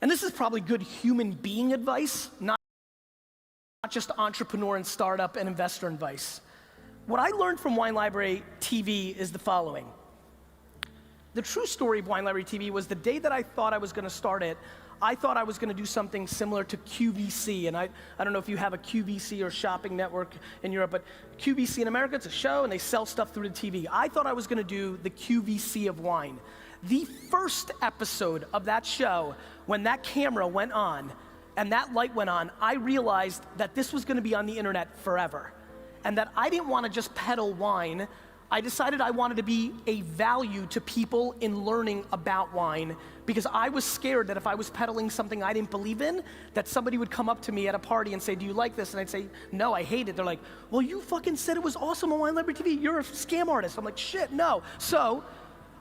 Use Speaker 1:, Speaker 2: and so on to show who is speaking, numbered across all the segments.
Speaker 1: And this is probably good human being advice, not just entrepreneur and startup and investor advice. What I learned from Wine Library TV is the following. The true story of Wine Library TV was the day that I thought I was gonna start it, I thought I was gonna do something similar to QVC, and I don't know if you have a QVC or shopping network in Europe, but QVC in America, it's a show and they sell stuff through the TV. I thought I was gonna do the QVC of wine. The first episode of that show, when that camera went on and that light went on, I realized that this was gonna be on the internet forever, and that I didn't wanna just peddle wine. I decided I wanted to be a value to people in learning about wine, because I was scared that if I was peddling something I didn't believe in, that somebody would come up to me at a party and say, do you like this? And I'd say, no, I hate it. They're like, well, you fucking said it was awesome on Wine Library TV. You're a scam artist. I'm like, shit, no. So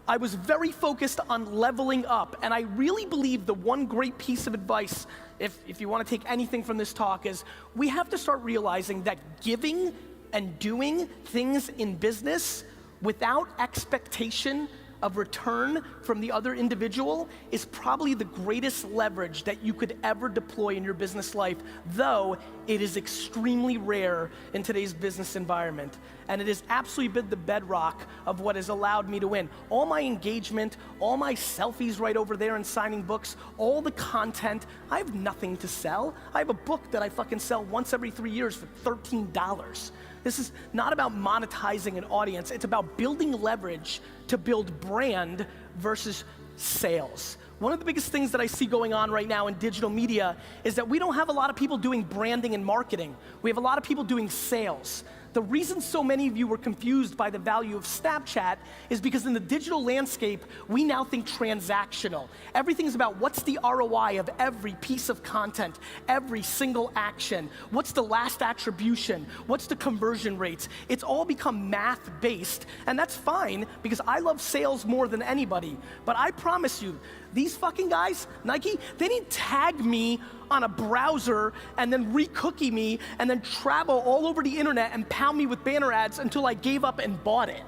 Speaker 1: I was very focused on leveling up, and I really believe the one great piece of advice, if you want to take anything from this talk, is we have to start realizing that giving and doing things in business without expectation of return from the other individual is probably the greatest leverage that you could ever deploy in your business life, though it is extremely rare in today's business environment. And it has absolutely been the bedrock of what has allowed me to win. All my engagement, all my selfies right over there and signing books, all the content, I have nothing to sell. I have a book that I fucking sell once every 3 years for $13. This is not about monetizing an audience, it's about building leverage to build brand versus sales. One of the biggest things that I see going on right now in digital media is that we don't have a lot of people doing branding and marketing. We have a lot of people doing sales. The reason so many of you were confused by the value of Snapchat is because in the digital landscape, we now think transactional. Everything is about what's the ROI of every piece of content, every single action, what's the last attribution, what's the conversion rates. It's all become math-based, and that's fine because I love sales more than anybody. But I promise you, these fucking guys, Nike, they didn't tag me on a browser and then re-cookie me and then travel all over the internet and pound me with banner ads until I gave up and bought it.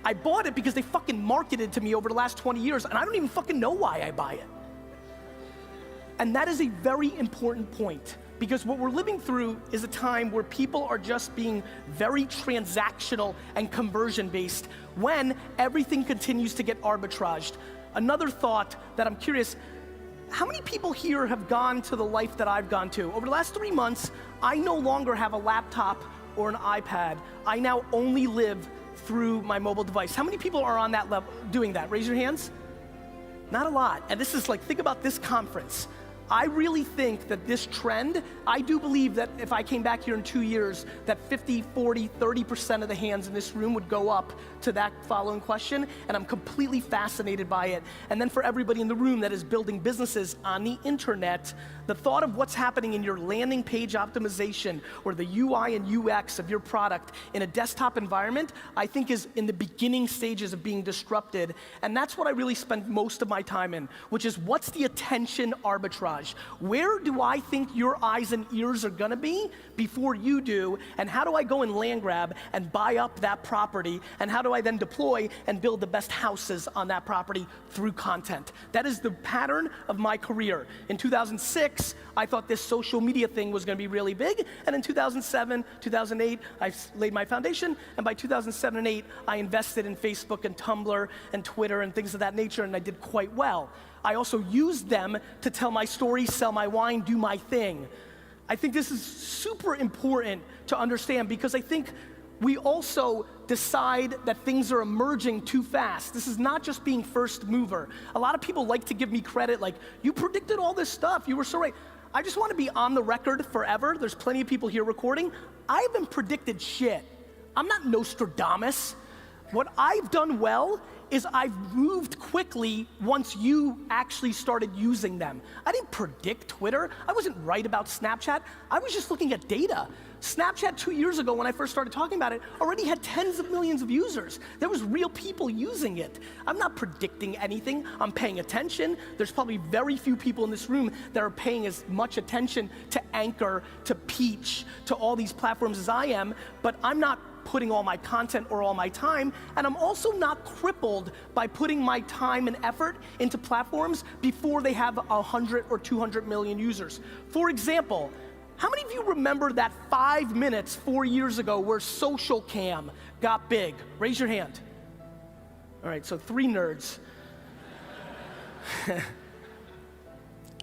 Speaker 1: I bought it because they fucking marketed to me over the last 20 years, and I don't even fucking know why I buy it. And that is a very important point, because what we're living through is a time where people are just being very transactional and conversion based when everything continues to get arbitraged. Another thought that I'm curious, how many people here have gone to the life that I've gone to? Over the last 3 months, I no longer have a laptop or an iPad. I now only live through my mobile device. How many people are on that level doing that? Raise your hands. Not a lot. And this is like, think about this conference. I really think that this trend, I do believe that if I came back here in 2 years, that 50, 40, 30% of the hands in this room would go up to that following question, and I'm completely fascinated by it. And then for everybody in the room that is building businesses on the internet, the thought of what's happening in your landing page optimization or the UI and UX of your product in a desktop environment, I think is in the beginning stages of being disrupted. And that's what I really spend most of my time in, which is what's the attention arbitrage? Where do I think your eyes and ears are gonna be before you do, and how do I go and land grab and buy up that property, and how do I then deploy and build the best houses on that property through content? That is the pattern of my career. In 2006, I thought this social media thing was gonna be really big, and in 2007, 2008, I laid my foundation, and by 2007 and 8, I invested in Facebook and Tumblr and Twitter and things of that nature, and I did quite well. I also used them to tell my story, sell my wine, do my thing. I think this is super important to understand, because I think we also decide that things are emerging too fast. This is not just being first mover. A lot of people like to give me credit, like, you predicted all this stuff, you were so right. I just want to be on the record forever. There's plenty of people here recording. I haven't predicted shit. I'm not Nostradamus. What I've done well is I've moved quickly once you actually started using them. I didn't predict Twitter. I wasn't right about Snapchat. I was just looking at data. Snapchat 2 years ago, when I first started talking about it, already had tens of millions of users. There was real people using it. I'm not predicting anything. I'm paying attention. There's probably very few people in this room that are paying as much attention to Anchor, to Peach, to all these platforms as I am, but I'm not putting all my content or all my time, and I'm also not crippled by putting my time and effort into platforms before they have 100 or 200 million users. For example, how many of you remember that 5 minutes 4 years ago where social cam got big? Raise your hand. All right, so 3 nerds.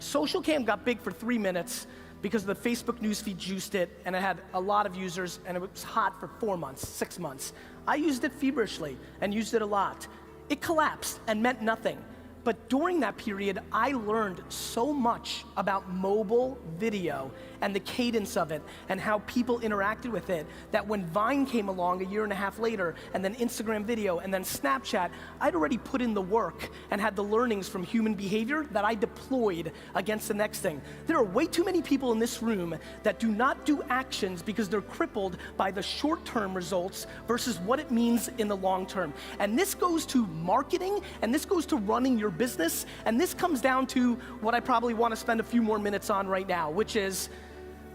Speaker 1: Social cam got big for 3 minutes because the Facebook newsfeed juiced it, and it had a lot of users, and it was hot for 4 months, 6 months. I used it feverishly and used it a lot. It collapsed and meant nothing. But during that period, I learned so much about mobile video and the cadence of it and how people interacted with it that when Vine came along 1.5 years later, and then Instagram video, and then Snapchat, I'd already put in the work and had the learnings from human behavior that I deployed against the next thing. There are way too many people in this room that do not do actions because they're crippled by the short-term results versus what it means in the long term. And this goes to marketing, and this goes to running your business, and this comes down to what I probably want to spend a few more minutes on right now, which is,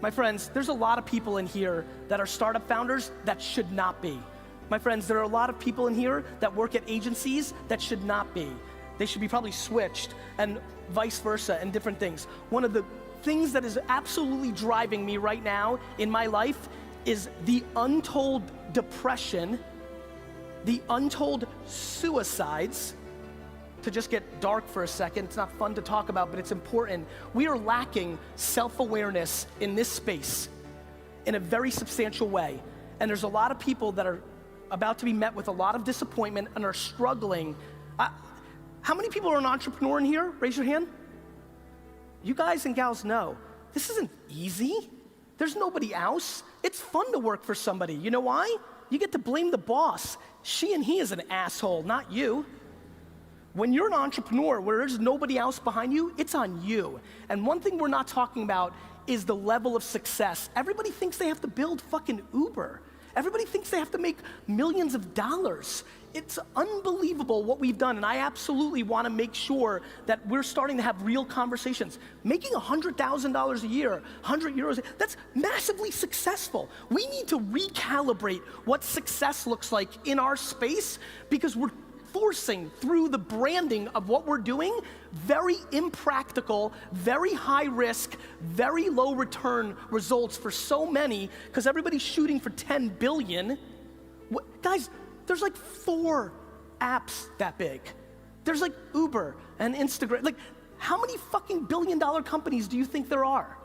Speaker 1: my friends, there's a lot of people in here that are startup founders that should not be. My friends, there are a lot of people in here that work at agencies that should not be. They should be probably switched, and vice versa, and different things. One of the things that is absolutely driving me right now in my life is the untold depression, the untold suicides. To just get dark for a second, it's not fun to talk about, but it's important. We are lacking self-awareness in this space in a very substantial way. And there's a lot of people that are about to be met with a lot of disappointment and are struggling. How many people are an entrepreneur in here? Raise your hand. You guys and gals know, this isn't easy. There's nobody else. It's fun to work for somebody. You know why? You get to blame the boss. She and he is an asshole, not you. When you're an entrepreneur where there's nobody else behind you, it's on you. And one thing we're not talking about is the level of success. Everybody thinks they have to build fucking Uber. Everybody thinks they have to make millions of dollars. It's unbelievable what we've done, and I absolutely want to make sure that we're starting to have real conversations. Making $100,000 a year, 100 euros, that's massively successful. We need to recalibrate what success looks like in our space because we're forcing through the branding of what we're doing very impractical, very high risk, very low return results for so many because everybody's shooting for 10 billion. Guys, there's like 4 apps that big. There's like Uber and Instagram. Like, how many fucking billion-dollar companies do you think there are?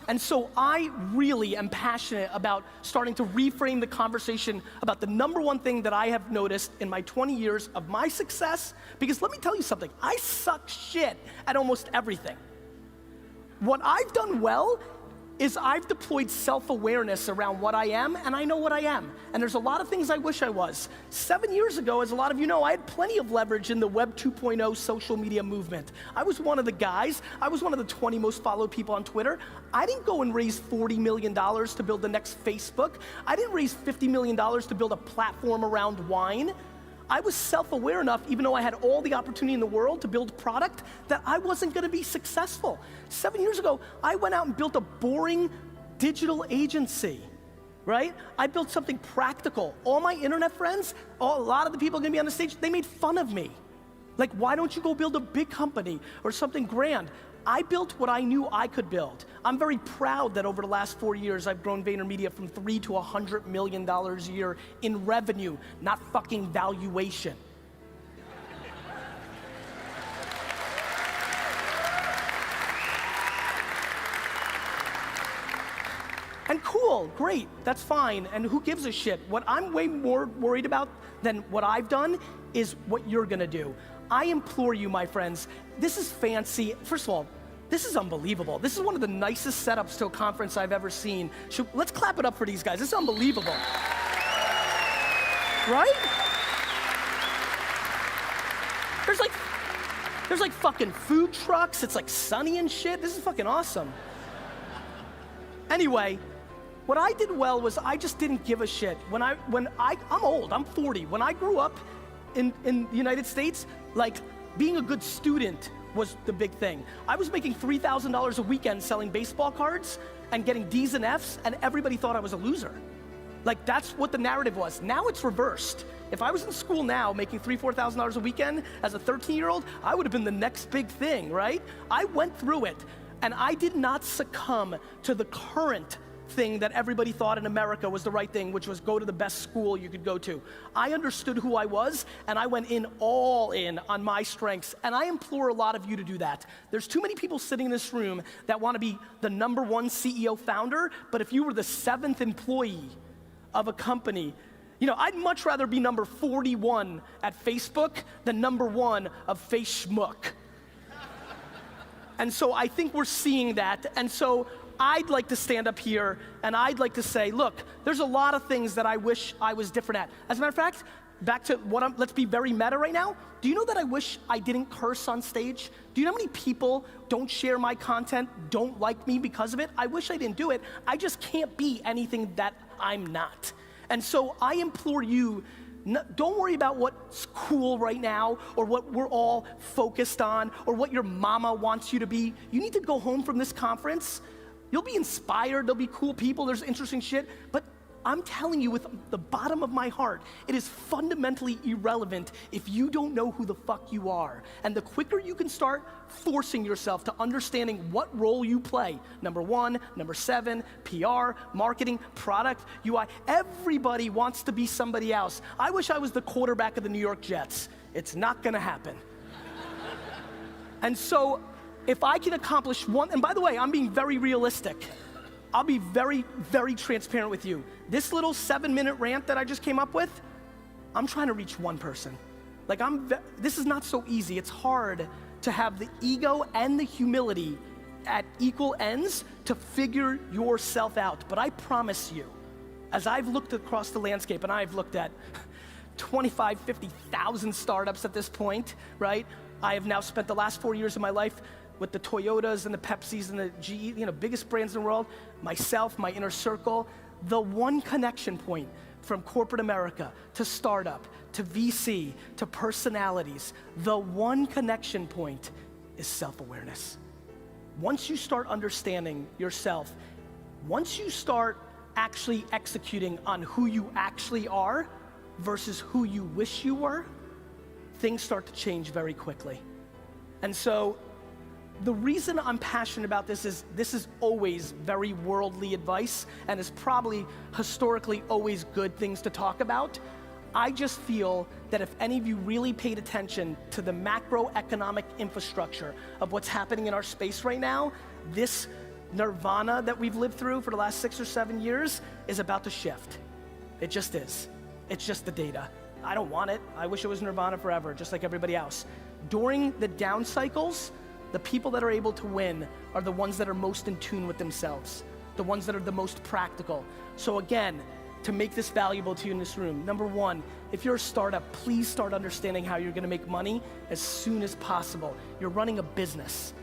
Speaker 1: And so I really am passionate about starting to reframe the conversation about the #1 thing that I have noticed in my 20 years of my success, because let me tell you something, I suck shit at almost everything. What I've done well is I've deployed self-awareness around what I am, and I know what I am. And there's a lot of things I wish I was. 7 years ago, as a lot of you know, I had plenty of leverage in the Web 2.0 social media movement. I was one of the guys, I was one of the 20 most followed people on Twitter. I didn't go and raise $40 million to build the next Facebook. I didn't raise $50 million to build a platform around wine. I was self-aware enough, even though I had all the opportunity in the world to build product, that I wasn't gonna be successful. 7 years ago, I went out and built a boring digital agency, right? I built something practical. All my internet friends, a lot of the people gonna be on the stage, they made fun of me. Like, why don't you go build a big company or something grand? I built what I knew I could build. I'm very proud that over the last 4 years, I've grown Vaynermedia from $3 to $100 million a year in revenue, not fucking valuation. And cool, great, that's fine, and who gives a shit? What I'm way more worried about than what I've done is what you're gonna do. I implore you, my friends, this is fancy. First of all, this is unbelievable. This is one of the nicest setups to a conference I've ever seen. Let's clap it up for these guys. This is unbelievable. Right? There's like fucking food trucks. It's like sunny and shit. This is fucking awesome. Anyway, what I did well was I just didn't give a shit. I'm old, I'm 40. When I grew up in the United States, like, being a good student was the big thing. I was making $3,000 a weekend selling baseball cards and getting D's and F's, and everybody thought I was a loser. Like, that's what the narrative was. Now it's reversed. If I was in school now making $3,000, $4,000 a weekend as a 13-year-old, I would have been the next big thing, right? I went through it, and I did not succumb to the current thing that everybody thought in America was the right thing, which was go to the best school you could go to. I understood who I was, and I went in all in on my strengths, and I implore a lot of you to do that. There's too many people sitting in this room that want to be the #1 CEO founder, but if you were the 7th employee of a company, you know, I'd much rather be number 41 at Facebook than #1 of Facebook. And so I think we're seeing that, and so I'd like to stand up here and I'd like to say, look, there's a lot of things that I wish I was different at. As a matter of fact, back to let's be very meta right now. Do you know that I wish I didn't curse on stage? Do you know how many people don't share my content, don't like me because of it? I wish I didn't do it. I just can't be anything that I'm not. And so I implore you, don't worry about what's cool right now or what we're all focused on or what your mama wants you to be. You need to go home from this conference. You'll be inspired, there'll be cool people, there's interesting shit, but I'm telling you with the bottom of my heart, it is fundamentally irrelevant if you don't know who the fuck you are. And the quicker you can start forcing yourself to understanding what role you play, #1, #7, PR, marketing, product, UI, everybody wants to be somebody else. I wish I was the quarterback of the New York Jets. It's not gonna happen. And so, if I can accomplish one, and by the way, I'm being very realistic. I'll be very, very transparent with you. This little 7-minute rant that I just came up with, I'm trying to reach one person. Like this is not so easy. It's hard to have the ego and the humility at equal ends to figure yourself out. But I promise you, as I've looked across the landscape, and I've looked at 25, 50,000 startups at this point, right? I have now spent the last 4 years of my life with the Toyotas and the Pepsis and the GE, you know, biggest brands in the world, myself, my inner circle. The one connection point from corporate America to startup, to VC, to personalities, the one connection point is self-awareness. Once you start understanding yourself, once you start actually executing on who you actually are versus who you wish you were, things start to change very quickly. And so, the reason I'm passionate about this is always very worldly advice and is probably historically always good things to talk about. I just feel that if any of you really paid attention to the macroeconomic infrastructure of what's happening in our space right now, this nirvana that we've lived through for the last 6 or 7 years is about to shift. It just is. It's just the data. I don't want it. I wish it was nirvana forever, just like everybody else. During the down cycles, the people that are able to win are the ones that are most in tune with themselves, the ones that are the most practical. So again, to make this valuable to you in this room, #1, if you're a startup, please start understanding how you're gonna make money as soon as possible. You're running a business.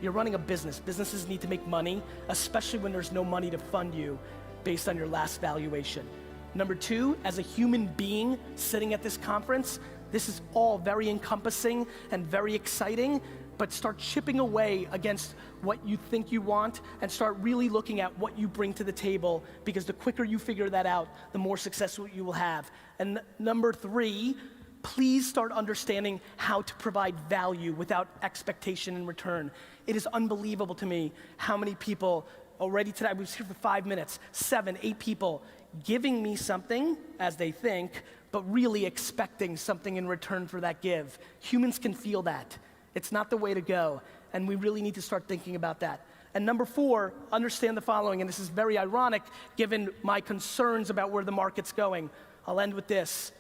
Speaker 1: You're running a business. Businesses need to make money, especially when there's no money to fund you based on your last valuation. #2, as a human being sitting at this conference, this is all very encompassing and very exciting, but start chipping away against what you think you want and start really looking at what you bring to the table, because the quicker you figure that out, the more successful you will have. And #3, please start understanding how to provide value without expectation in return. It is unbelievable to me how many people already today, we was here for 5 minutes, 7, 8 people giving me something as they think, but really expecting something in return for that give. Humans can feel that. It's not the way to go, and we really need to start thinking about that. And #4, understand the following, and this is very ironic given my concerns about where the market's going. I'll end with this.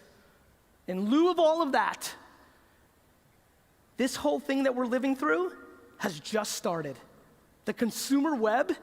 Speaker 1: In lieu of all of that, this whole thing that we're living through has just started. The consumer web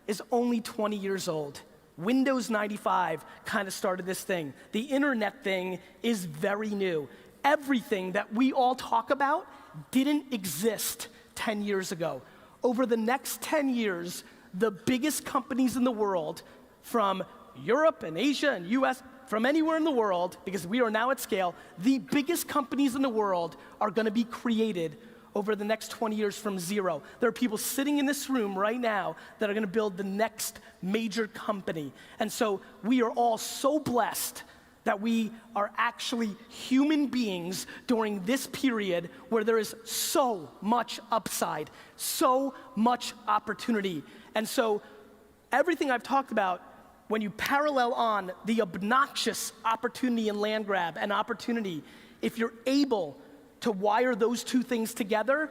Speaker 1: is only 20 years old. Windows 95 kind of started this thing. The internet thing is very new. Everything that we all talk about didn't exist 10 years ago. Over the next 10 years, the biggest companies in the world, from Europe and Asia and US, from anywhere in the world, because we are now at scale, the biggest companies in the world are gonna be created over the next 20 years from zero. There are people sitting in this room right now that are gonna build the next major company. And so we are all so blessed that we are actually human beings during this period where there is so much upside, so much opportunity. And so everything I've talked about, when you parallel on the obnoxious opportunity and land grab and opportunity, if you're able to wire those two things together,